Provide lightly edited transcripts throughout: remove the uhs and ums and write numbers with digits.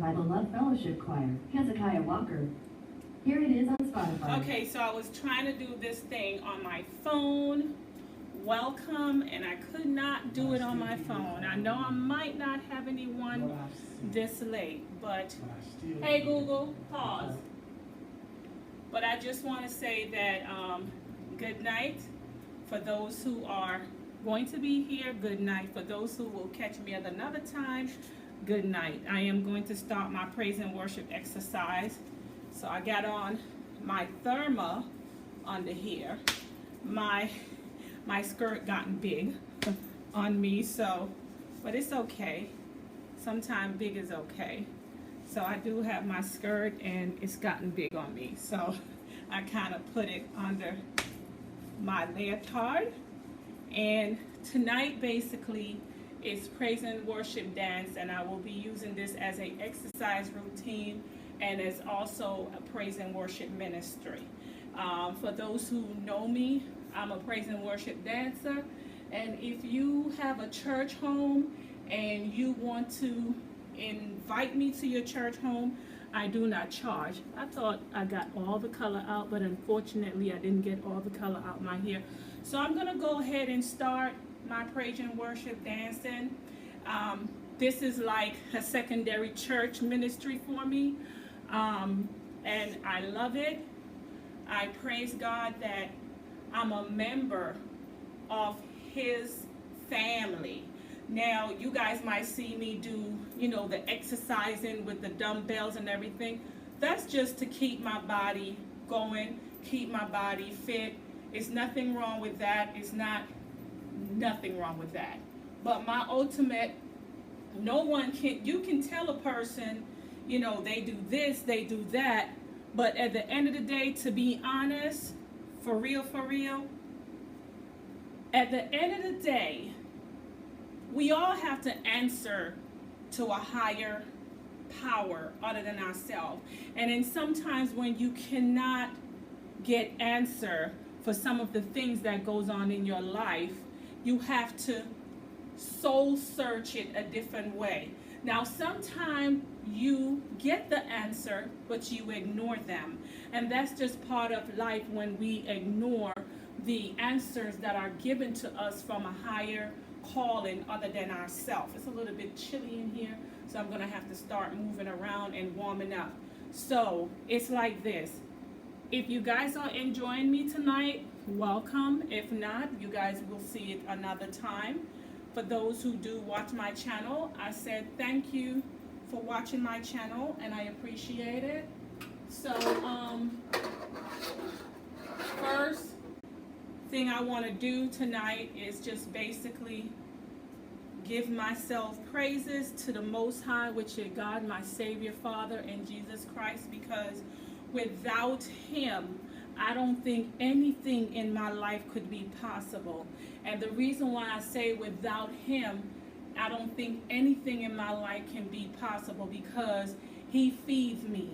by the Love Fellowship Choir, Hezekiah Walker. Here it is on Spotify. Okay, so I was trying to do this thing on my phone. Welcome, and I could not do it on my phone. I know I might not have anyone this late, but hey Google, pause. But I just want to say that good night for those who are going to be here. Good night for those who will catch me at another time. Good night. I am going to start my praise and worship exercise. So I got on my therma under here. My skirt gotten big on me, so, but it's okay. Sometimes big is okay. So I do have my skirt and it's gotten big on me. So I kind of put it under my leotard. And tonight basically is praise and worship dance, and I will be using this as an exercise routine and as also a praise and worship ministry. For those who know me, I'm a praise and worship dancer, and if you have a church home and you want to invite me to your church home, I do not charge. I thought I got all the color out, but unfortunately I didn't get all the color out my hair. So I'm gonna go ahead and start my praise and worship dancing. This is like a secondary church ministry for me, and I love it. I praise God that I'm a member of His family. Now, you guys might see me do, the exercising with the dumbbells and everything. That's just to keep my body going, keep my body fit. It's nothing wrong with that. It's not nothing wrong with that. But my ultimate, you can tell a person, they do this, they do that. But at the end of the day, to be honest, for real, at the end of the day, we all have to answer to a higher power other than ourselves. And then sometimes when you cannot get answer for some of the things that goes on in your life, you have to soul search it a different way. Now, sometimes you get the answer, but you ignore them. And that's just part of life when we ignore the answers that are given to us from a higher calling other than ourselves. It's a little bit chilly in here, so I'm going to have to start moving around and warming up. So it's like this. If you guys are enjoying me tonight, welcome. If not, you guys will see it another time. For those who do watch my channel, I said thank you for watching my channel, and I appreciate it. So, first thing I want to do tonight is just basically give myself praises to the Most High, which is God, my Savior, Father, and Jesus Christ, because without Him, I don't think anything in my life could be possible. And the reason why I say without Him, I don't think anything in my life can be possible, because He feeds me.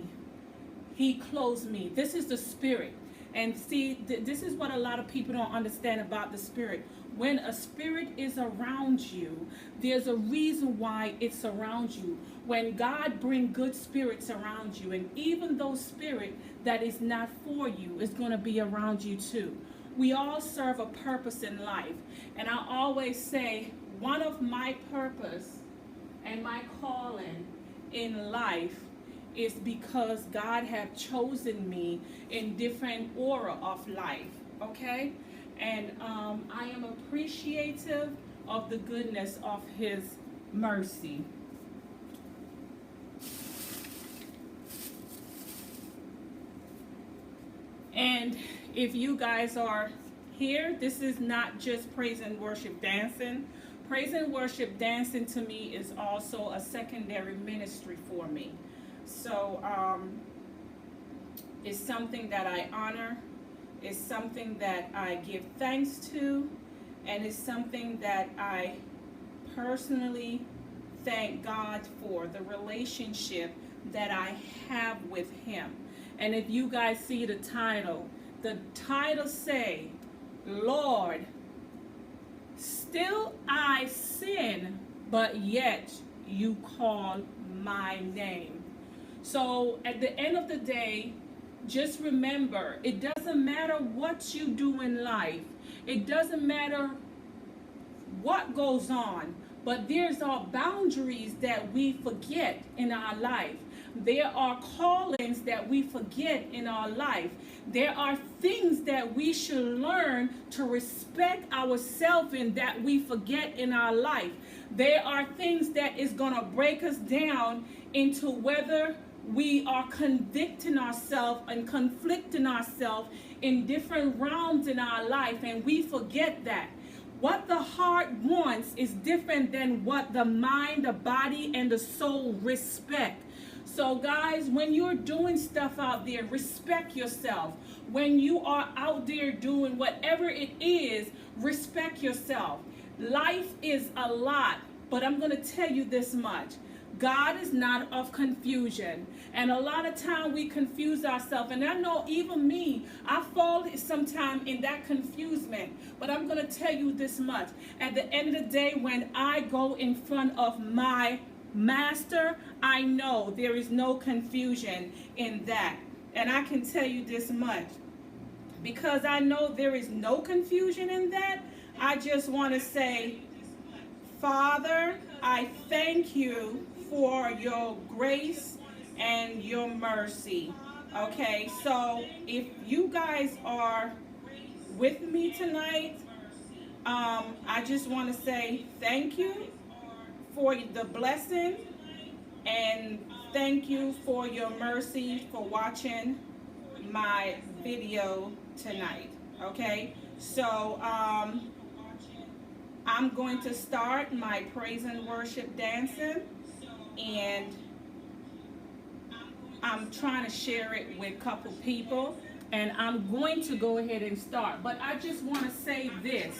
He clothes me. This is the Spirit. And see, this is what a lot of people don't understand about the Spirit. When a spirit is around you, there's a reason why it's around you. When God brings good spirits around you, and even those spirit that is not for you is going to be around you too. We all serve a purpose in life. And I always say, one of my purpose and my calling in life is because God have chosen me in different aura of life, okay? And I am appreciative of the goodness of His mercy. And if you guys are here, this is not just praise and worship dancing. Praise and worship dancing to me is also a secondary ministry for me. So it's something that I honor. It's something that I give thanks to, and it's something that I personally thank God for, the relationship that I have with Him. And if you guys see the title say, Lord, still I sin, but yet you call my name. So at the end of the day, just remember, it doesn't matter what you do in life. It doesn't matter what goes on, but there's our boundaries that we forget in our life. There are callings that we forget in our life. There are things that we should learn to respect ourselves in that we forget in our life. There are things that is going to break us down into whether we are convicting ourselves and conflicting ourselves in different realms in our life, and we forget that. What the heart wants is different than what the mind, the body, and the soul respect. So guys, when you're doing stuff out there, respect yourself. When you are out there doing whatever it is, respect yourself. Life is a lot, but I'm going to tell you this much. God is not of confusion. And a lot of time we confuse ourselves. And I know even me, I fall sometime in that confusement. But I'm going to tell you this much. At the end of the day, when I go in front of my master, I know there is no confusion in that. And I can tell you this much. Because I know there is no confusion in that, I just want to say, Father, I thank you for your grace and your mercy. Okay, so if you guys are with me tonight, I just want to say thank you for the blessing and thank you for your mercy for watching my video tonight. Okay, so I'm going to start my praise and worship dancing, and I'm trying to share it with a couple people, and I'm going to go ahead and start. But I just want to say this.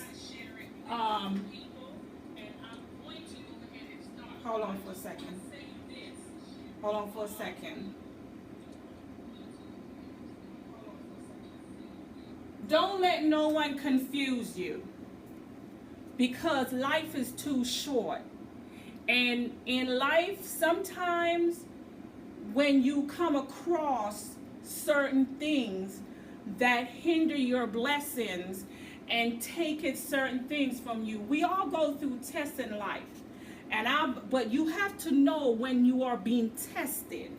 Hold on for a second. Hold on for a second. Don't let no one confuse you, because life is too short. And in life, sometimes when you come across certain things that hinder your blessings and take it certain things from you, we all go through tests in life. But you have to know when you are being tested.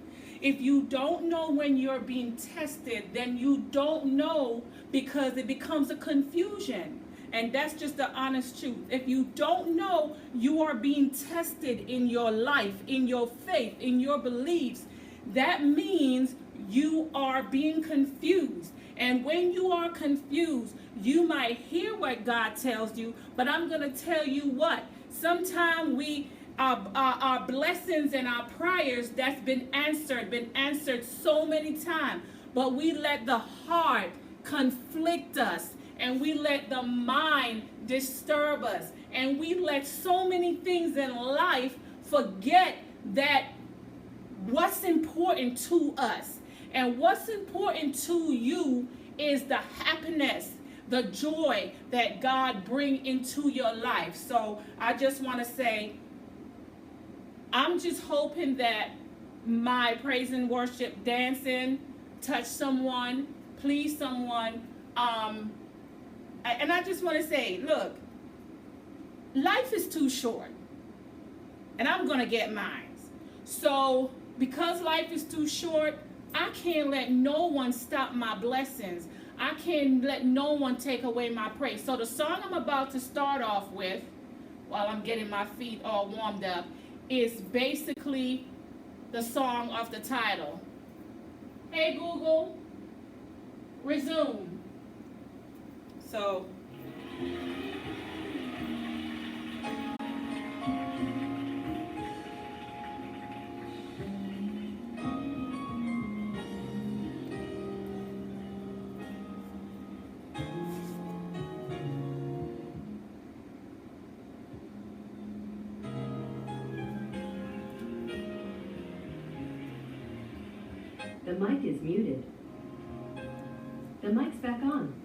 If you don't know when you're being tested, then you don't know, because it becomes a confusion. And that's just the honest truth. If you don't know you are being tested in your life, in your faith, in your beliefs, that means you are being confused. And when you are confused, you might hear what God tells you, but I'm going to tell you what. Sometimes our blessings and our prayers that's been answered so many times, but we let the heart conflict us, and we let the mind disturb us, and we let so many things in life forget that what's important to us. And what's important to you is the happiness, the joy that God brings into your life. So I just want to say, I'm just hoping that my praise and worship dancing touch someone, please someone. And I just want to say, look, life is too short, and I'm going to get mine. So because life is too short, I can't let no one stop my blessings. I can't let no one take away my praise. So the song I'm about to start off with, while I'm getting my feet all warmed up, is basically the song of the title. Hey Google, resume. So The mic is muted. The mic's back on.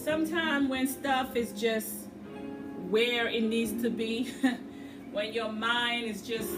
sometimes when stuff is just where it needs to be, when your mind is just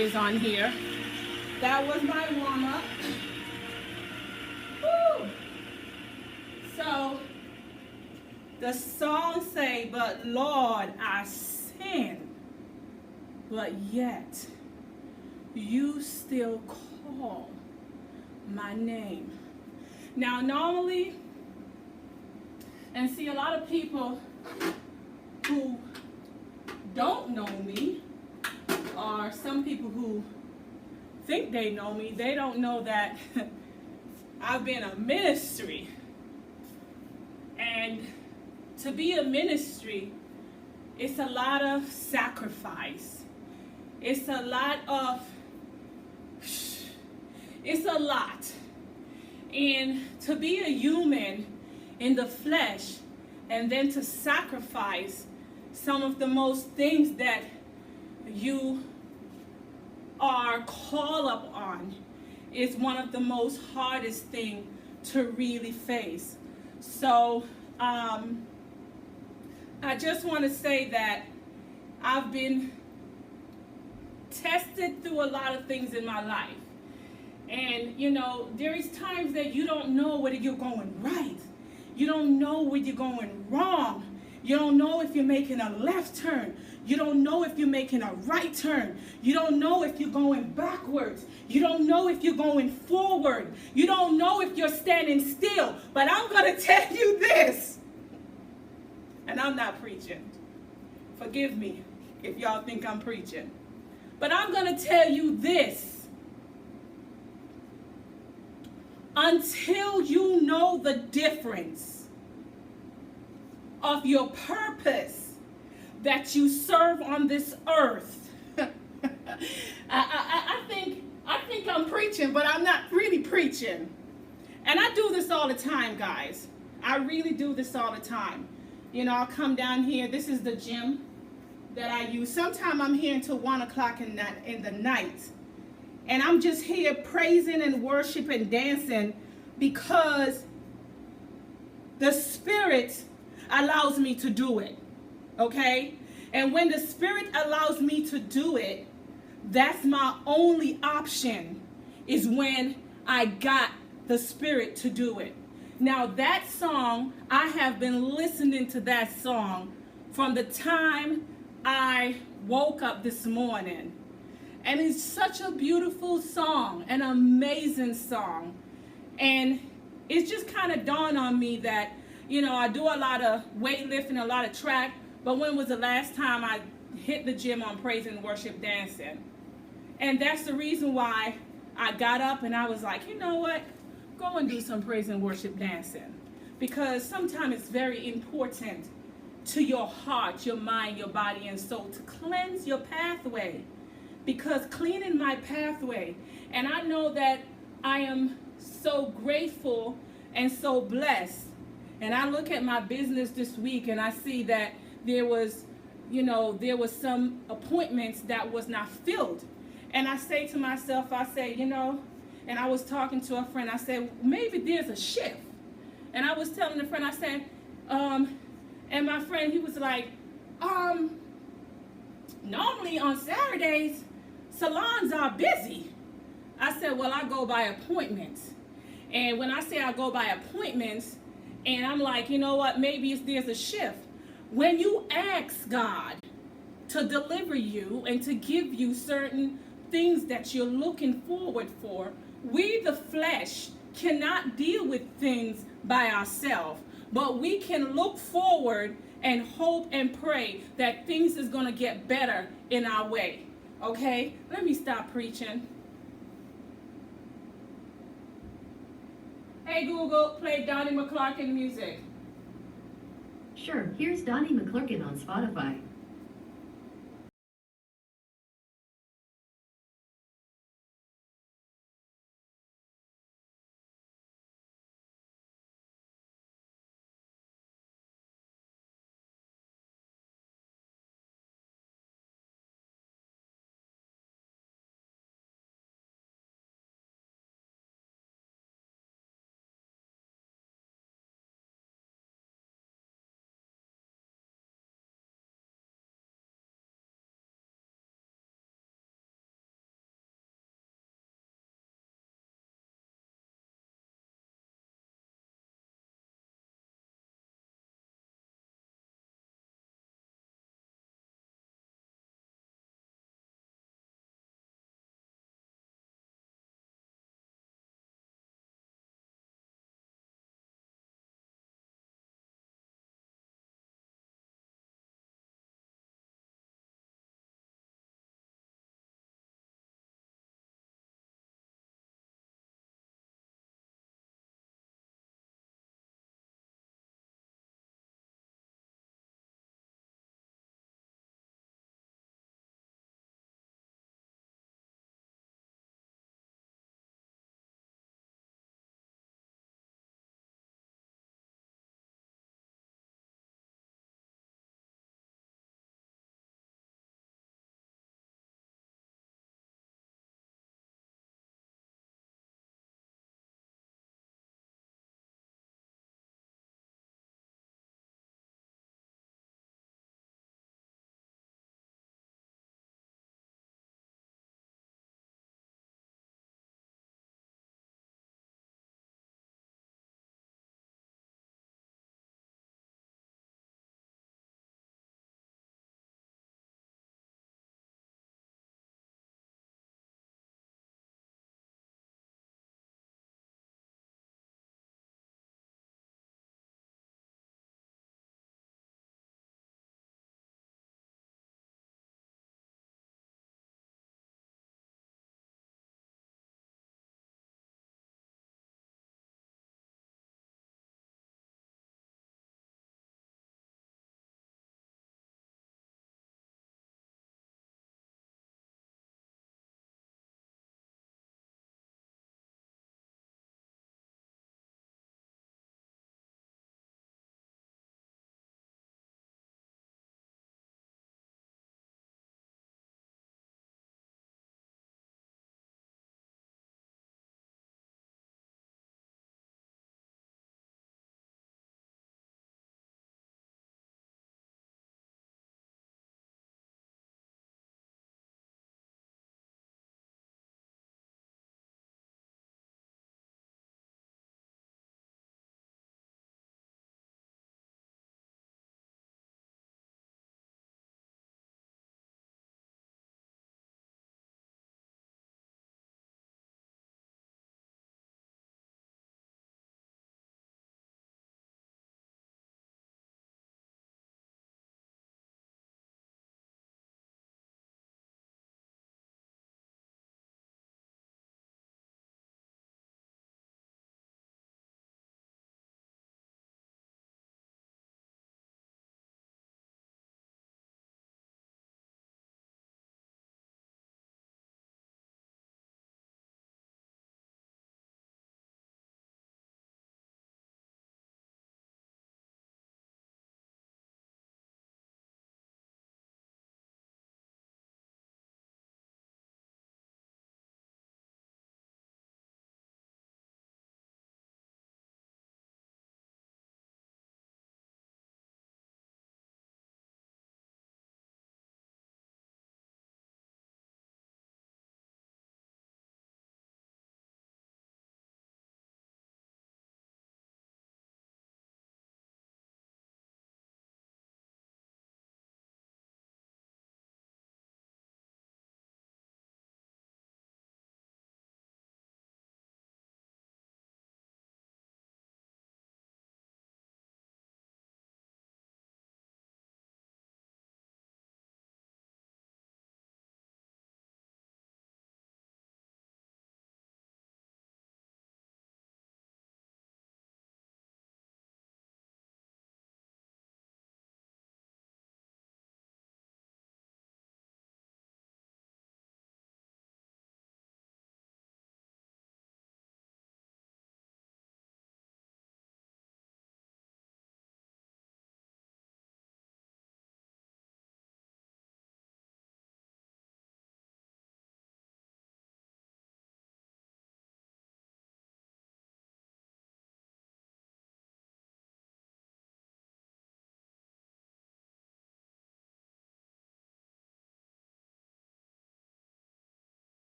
is on here. That was my warm-up. Woo! So the song say, but Lord, I sin, but yet you still call my name. Now normally, and see, a lot of people who don't know me, or some people who think they know me, they don't know that I've been a ministry. And to be a ministry, it's a lot of sacrifice. It's a lot. And to be a human in the flesh and then to sacrifice some of the most things that you are called up on is one of the most hardest thing to really face. So I just want to say that I've been tested through a lot of things in my life. And, you know, there is times that you don't know whether you're going right. You don't know whether you're going wrong. You don't know if you're making a left turn. You don't know if you're making a right turn. You don't know if you're going backwards. You don't know if you're going forward. You don't know if you're standing still. But I'm going to tell you this. And I'm not preaching. Forgive me if y'all think I'm preaching. But I'm going to tell you this. Until you know the difference of your purpose that you serve on this earth, I think I'm preaching, but I'm not really preaching. And I do this all the time, guys. I really do this all the time. You know, I'll come down here. This is the gym that I use. Sometimes I'm here until 1 o'clock in the night. And I'm just here praising and worshiping, dancing, because the Spirit allows me to do it, okay? And when the Spirit allows me to do it, that's my only option, is when I got the Spirit to do it. Now that song, I have been listening to that song from the time I woke up this morning. And it's such a beautiful song, an amazing song. And it's just kind of dawned on me that, you know, I do a lot of weightlifting, a lot of track, but when was the last time I hit the gym on praise and worship dancing? And that's the reason why I got up and I was like, you know what? Go and do some praise and worship dancing. Because sometimes it's very important to your heart, your mind, your body, and soul to cleanse your pathway. Because cleaning my pathway, and I know that I am so grateful and so blessed. And I look at my business this week and I see that there was some appointments that was not filled. And I say to myself, I say, you know, and I was talking to a friend, I said, maybe there's a shift. And I was telling a friend, I said, and my friend, he was like, normally on Saturdays, salons are busy. I said, well, I go by appointments. And when I say I go by appointments, and I'm like, you know what, maybe there's a shift. When you ask God to deliver you and to give you certain things that you're looking forward for, we, the flesh, cannot deal with things by ourselves. But we can look forward and hope and pray that things is going to get better in our way. Okay? Let me stop preaching. Hey Google, play Donnie McClurkin music. Sure, here's Donnie McClurkin on Spotify.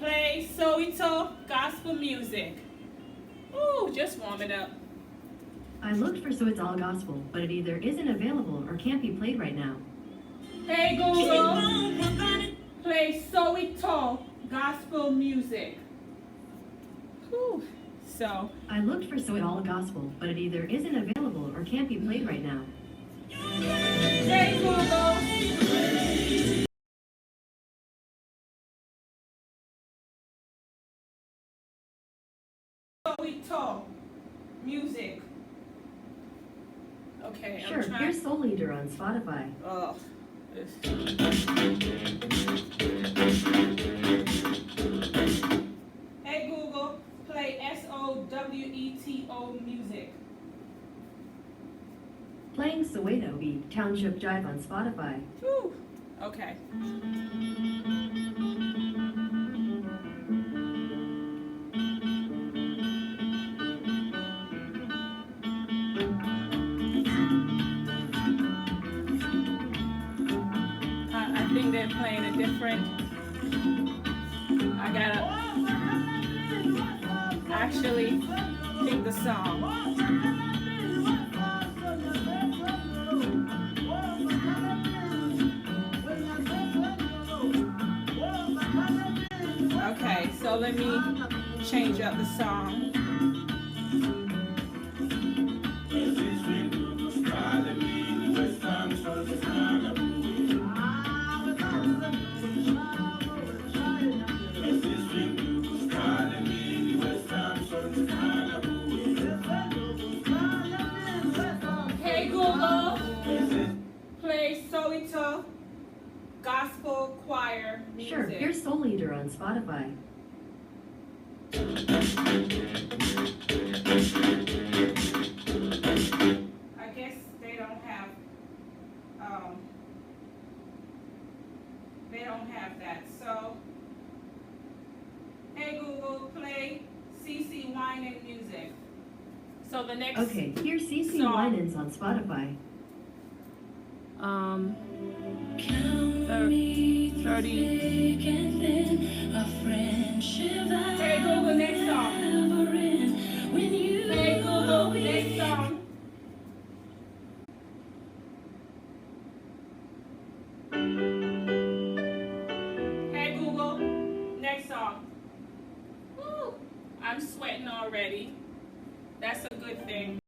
Play Soweto gospel music. Ooh, just warm it up. I looked for So It's All Gospel, but it either isn't available or can't be played right now. Hey Google, play Soweto gospel music. Whew. So, I looked for So It's All Gospel, but it either isn't available or can't be played right now. hey Google, Soweto music. Okay, Sure, I'm trying. here's Soul Leader on Spotify. Oh. Hey Google, play SOWETO music. Playing Soweto Beat Township Jive on Spotify. Whew. Okay. I think they're playing a different. I gotta actually pick the song. Okay, so let me change up the song. Hey Google, play Soweto gospel choir music. Sure, here's Soul Leader on Spotify. I guess they don't have that. So, hey Google, play CC Winan music. So the next Okay, here's CC song. Winans on Spotify. 30. Hey Google, next song. Hey Google, next song. Hey Google, next song. Woo, I'm sweating already. That's a good thing.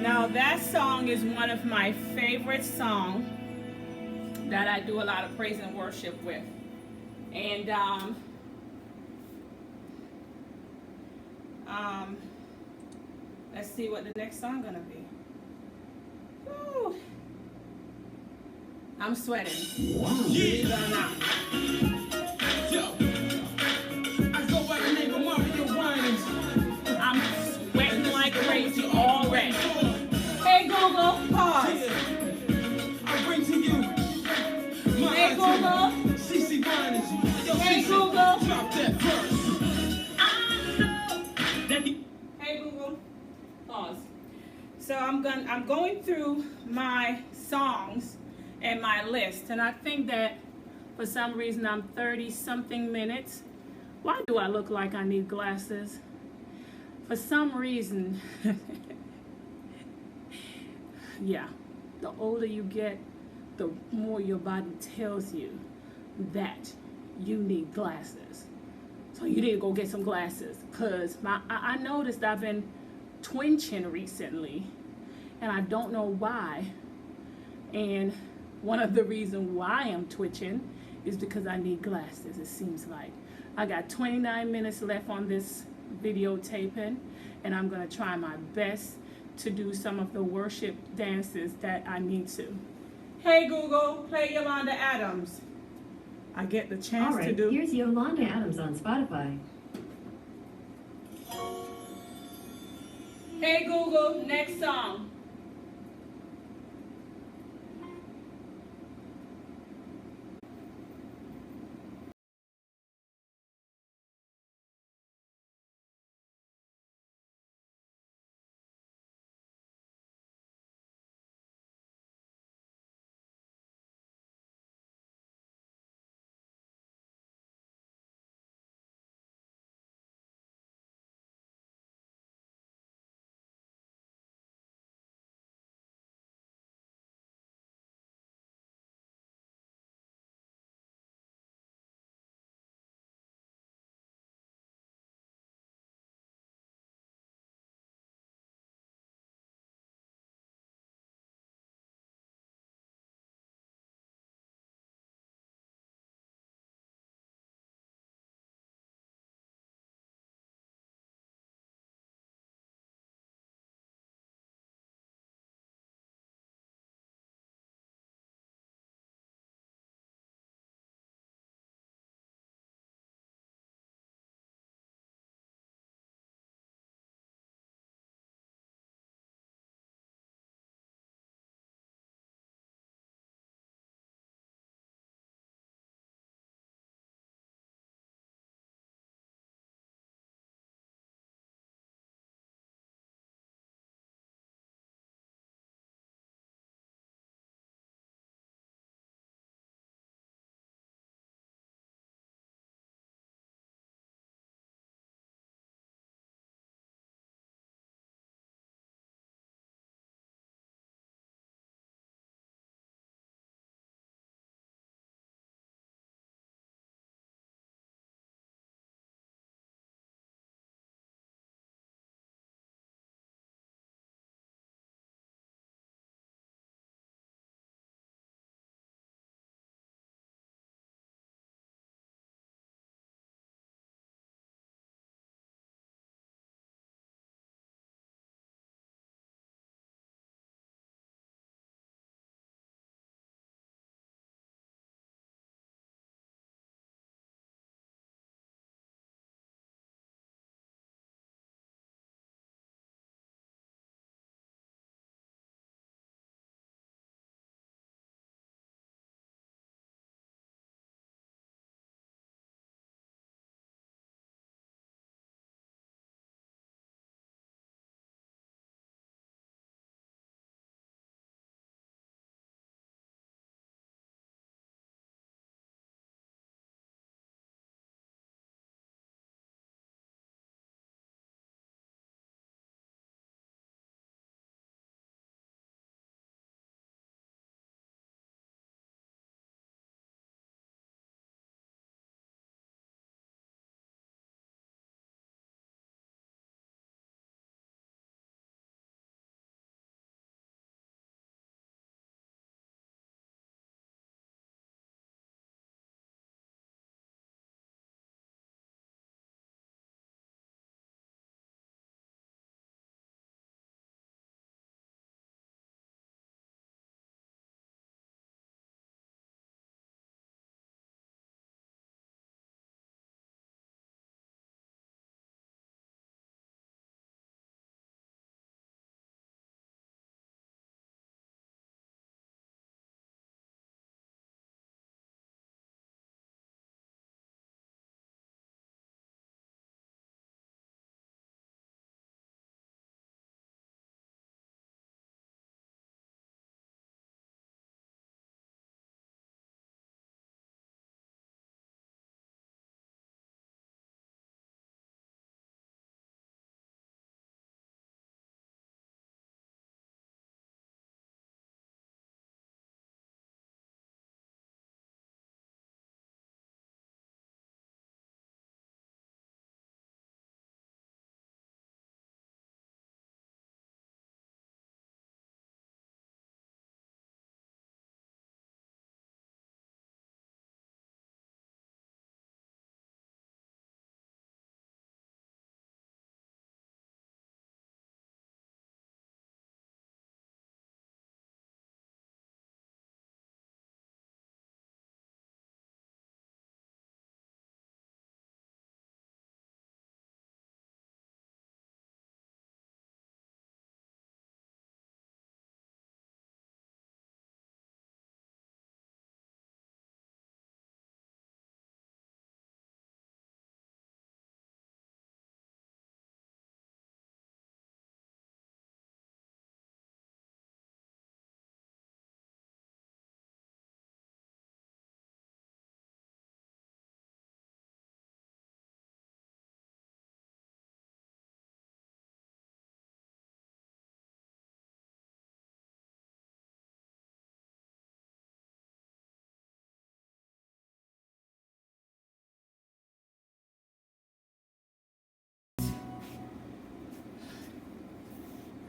Now that song is one of my favorite songs that I do a lot of praise and worship with. And let's see what the next song gonna be. Woo. I'm sweating. Believe it or not. Yo, I go by the name of Mario Winans. I'm sweating like crazy already. Hey Google, pause. I bring to you my Hey Google. CC Winans. Yo, Hey CC, Google. drop that verse. Hey Google, pause. So I'm going through my songs and my list, and I think that for some reason I'm 30 something minutes. Why do I look like I need glasses? For some reason, yeah, the older you get, the more your body tells you that you need glasses. So you need to go get some glasses, because I noticed I've been twinching recently, and I don't know why. And one of the reasons why I'm twitching is because I need glasses, it seems like. I got 29 minutes left on this videotaping, and I'm gonna try my best to do some of the worship dances that I need to. Hey Google, play Yolanda Adams. I get the chance All to right, do. here's Yolanda Adams on Spotify. Hey Google, next song.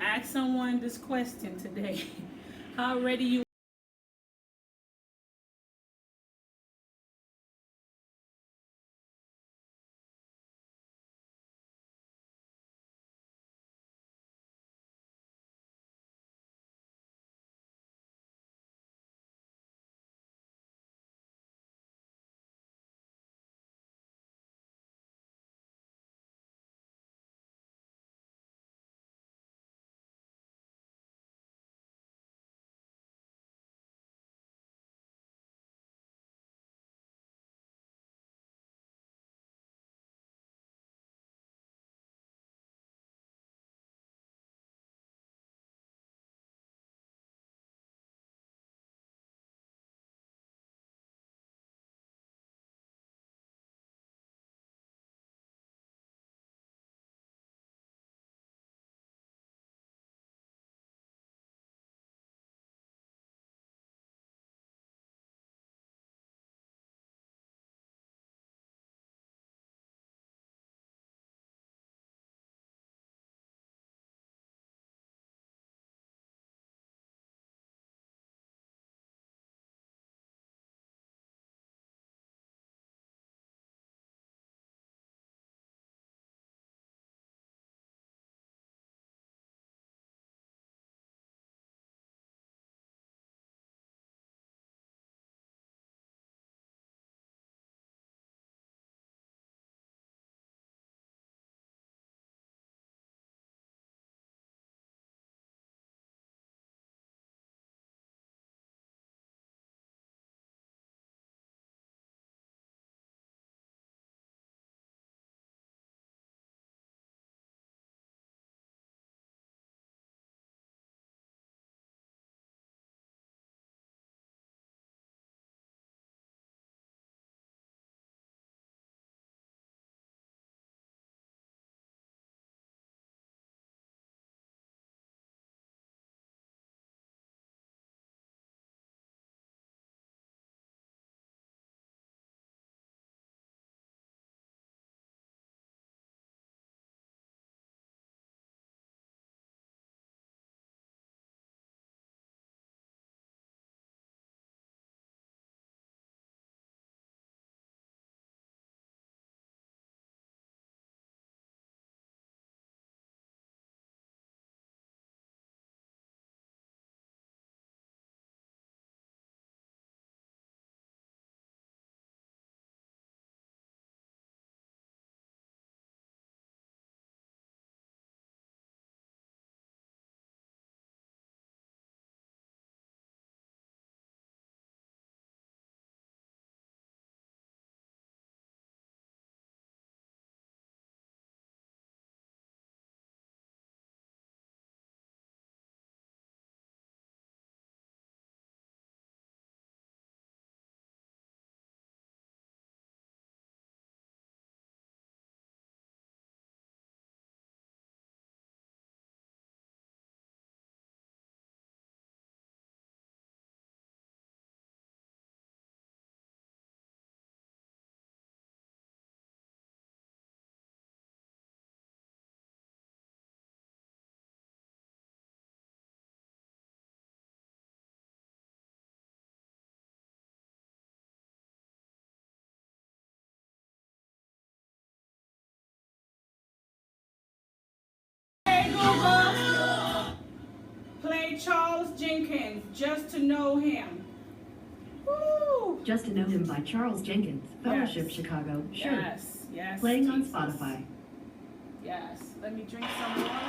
Ask someone this question today. How ready you Hey Google, play Charles Jenkins, Just to Know Him. Woo! Just to Know Him by Charles Jenkins, Fellowship, Yes. Chicago. Sure. Yes, yes. Playing on Jesus. Spotify. Yes. Let me drink some water.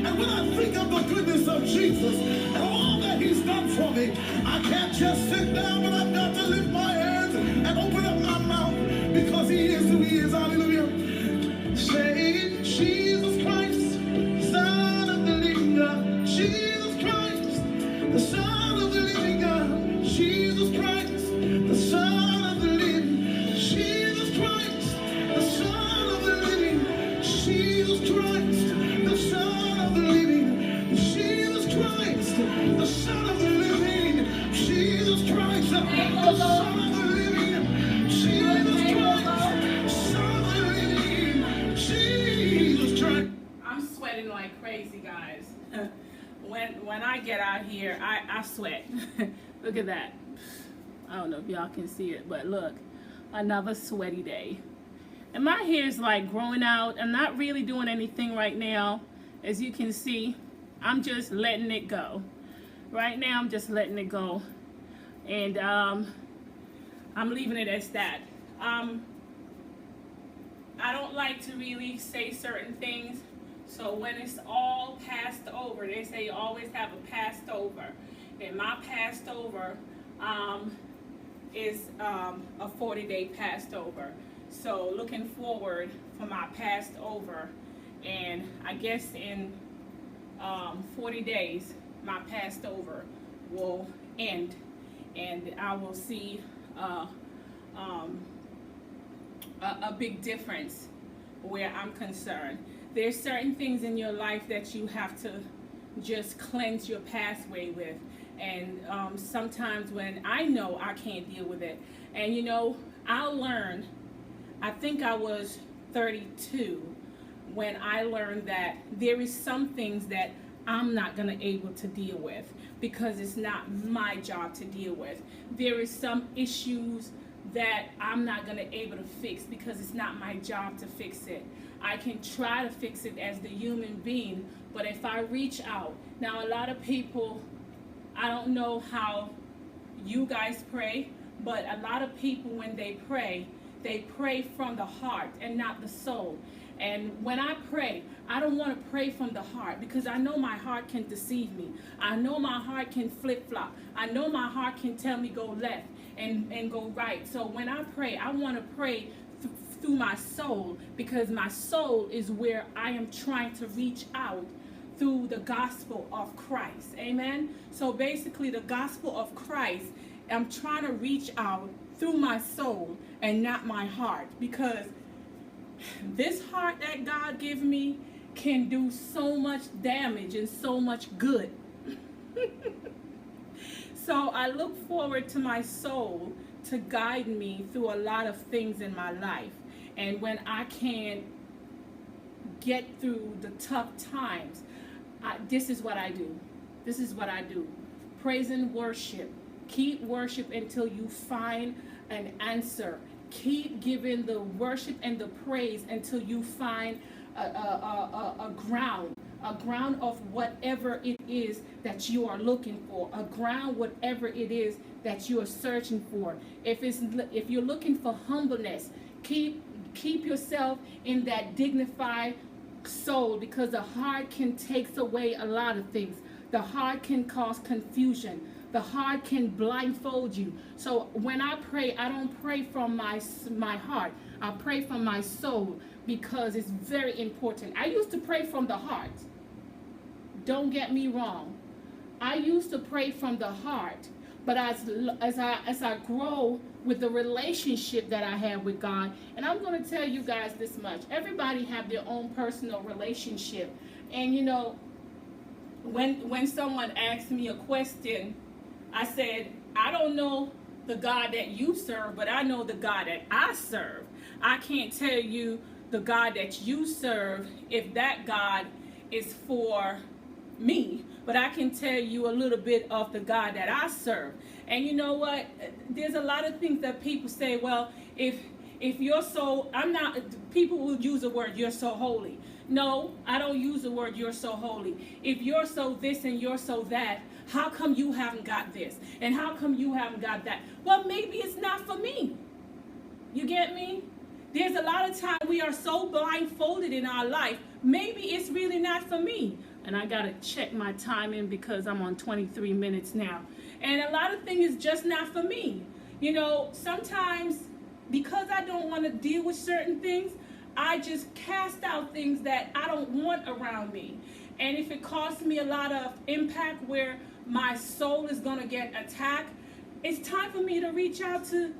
And when I think of the goodness of Jesus and all that he's done for me, I can't just sit down, but I've got to lift my hands and open up my mouth because he is who he is. Hallelujah. Say, Jesus Christ, Son of the living God. Jesus Christ, the Son of the living God. Jesus Christ, the Son of the living. Jesus Christ, the Son of the living. Jesus Christ, the Son of the living. Jesus Christ, the Son of the living. Jesus Christ, the Son of the living. Jesus Christ, Son of the sweating like crazy, guys. When I get out here, I sweat. Look at that. I don't know if y'all can see it, but look, another sweaty day. And my hair is like growing out. I'm not really doing anything right now. As you can see, I'm just letting it go. Right now, I'm just letting it go. And I'm leaving it as that. I don't like to really say certain things. So when it's all passed over, they say you always have a passed over. And my passed over is a 40-day passed over. So looking forward for my passed over. And I guess in 40 days, my passed over will end. And I will see a big difference where I'm concerned. There's certain things in your life that you have to just cleanse your pathway with. And sometimes when I know I can't deal with it, and you know, I'll learn, I think I was 32 when I learned that there is some things that I'm not gonna able to deal with because it's not my job to deal with. There is some issues that I'm not gonna able to fix because it's not my job to fix it. I can try to fix it as the human being, but if I reach out, now a lot of people, I don't know how you guys pray, but a lot of people when they pray from the heart and not the soul. And when I pray, I don't want to pray from the heart because I know my heart can deceive me. I know my heart can flip-flop. I know my heart can tell me go left and go right. So when I pray, I want to pray through my soul because my soul is where I am trying to reach out through the gospel of Christ. Amen? So basically the gospel of Christ, I'm trying to reach out through my soul and not my heart because this heart that God gave me can do so much damage and so much good. So I look forward to my soul to guide me through a lot of things in my life. And when I can't get through the tough times, this is what I do. This is what I do. Praise and worship. Keep worship until you find an answer. Keep giving the worship and the praise until you find a ground of whatever it is that you are looking for, a ground whatever it is that you are searching for. If you're looking for humbleness, keep yourself in that dignified soul because the heart can take away a lot of things. The heart can cause confusion. The heart can blindfold you. So when I pray, I don't pray from my heart. I pray from my soul because it's very important. I used to pray from the heart. Don't get me wrong. I used to pray from the heart. But as I grow with the relationship that I have with God, and I'm going to tell you guys this much. Everybody have their own personal relationship. And you know, when someone asks me a question, I said, I don't know the God that you serve, but I know the God that I serve. I can't tell you the God that you serve if that God is for me, but I can tell you a little bit of the God that I serve. And you know what? There's a lot of things that people say, well, if you're so, people will use the word, you're so holy. No, I don't use the word, you're so holy. If you're so this and you're so that, how come you haven't got this? And how come you haven't got that? Well, maybe it's not for me. You get me? There's a lot of time we are so blindfolded in our life. Maybe it's really not for me. And I got to check my timing because I'm on 23 minutes now. And a lot of things is just not for me. You know, sometimes because I don't want to deal with certain things, I just cast out things that I don't want around me. And if it costs me a lot of impact where my soul is going to get attacked, it's time for me to reach out to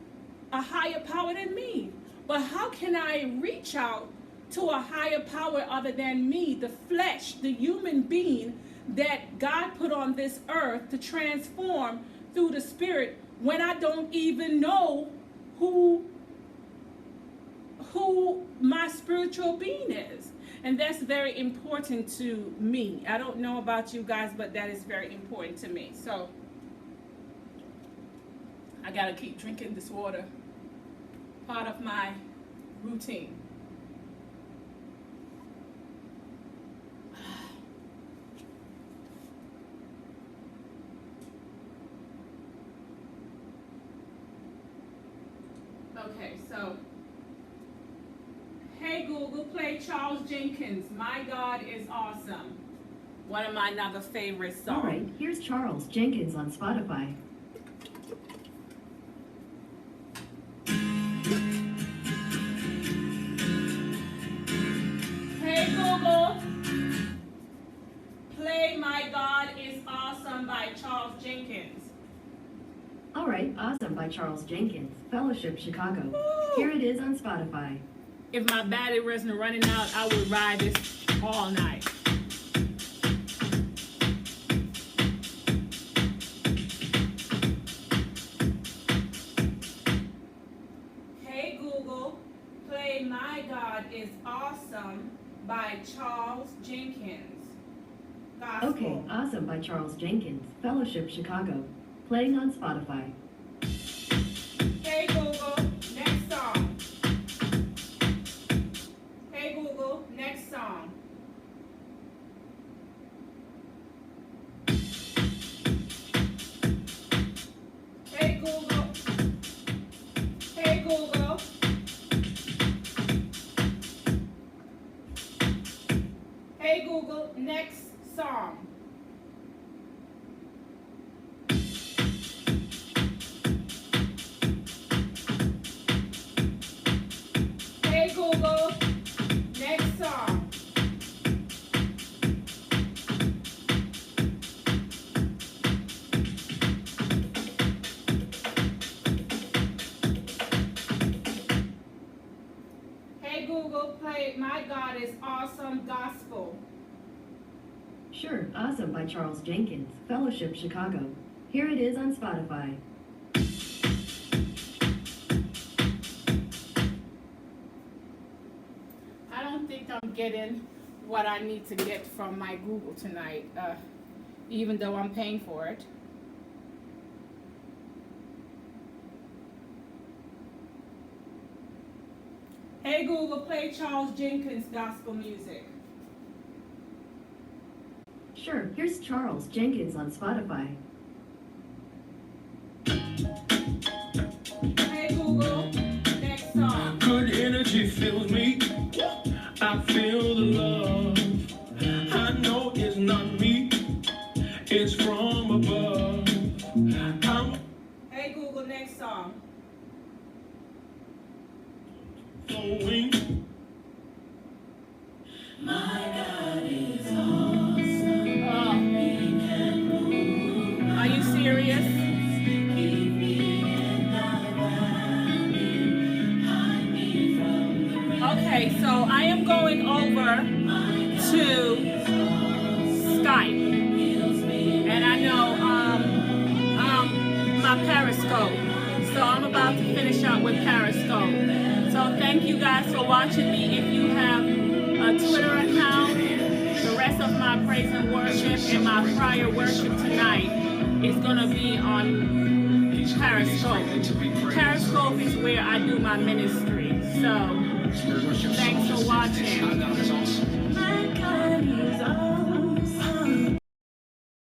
a higher power than me. But how can I reach out to a higher power other than me, the flesh, the human being that God put on this earth to transform through the Spirit when I don't even know who my spiritual being is? And that's very important to me. I don't know about you guys, but that is very important to me. So I gotta keep drinking this water. Part of my routine. Okay, so hey Google, play Charles Jenkins, My God is Awesome. One of my another favorite songs. All right, here's Charles Jenkins on Spotify. Hey Google, play My God is Awesome by Charles Jenkins. All right, Awesome by Charles Jenkins, Fellowship Chicago. Woo! Here it is on Spotify. If my battery wasn't running out, I would ride this all night. Hey Google, play My God is Awesome by Charles Jenkins. Gospel. Okay, Awesome by Charles Jenkins, Fellowship Chicago. Playing on Spotify. Hey Google, next song. Hey Google, next song. Hey Google. Hey Google. Hey Google, next song. Hey Google, next song. Hey Google, play My God is Awesome Gospel. Sure, Awesome by Charles Jenkins, Fellowship Chicago. Here it is on Spotify. I don't think I'm getting what I need to get from my Google tonight, even though I'm paying for it. Hey Google, play Charles Jenkins gospel music. Sure, here's Charles Jenkins on Spotify. Hey Google, next song. Good energy fills me. I feel the love. I know it's not me. It's from above. I'm Hey Google, next song. flowing. Are you serious? Okay, so I am going over to Skype, and I know my Periscope. So I'm about to finish up with Periscope. So thank you guys for watching me. If you have a Twitter account, the rest of my praise and worship and my prior worship tonight is gonna be on Periscope. Periscope is where I do my ministry. So thanks for watching.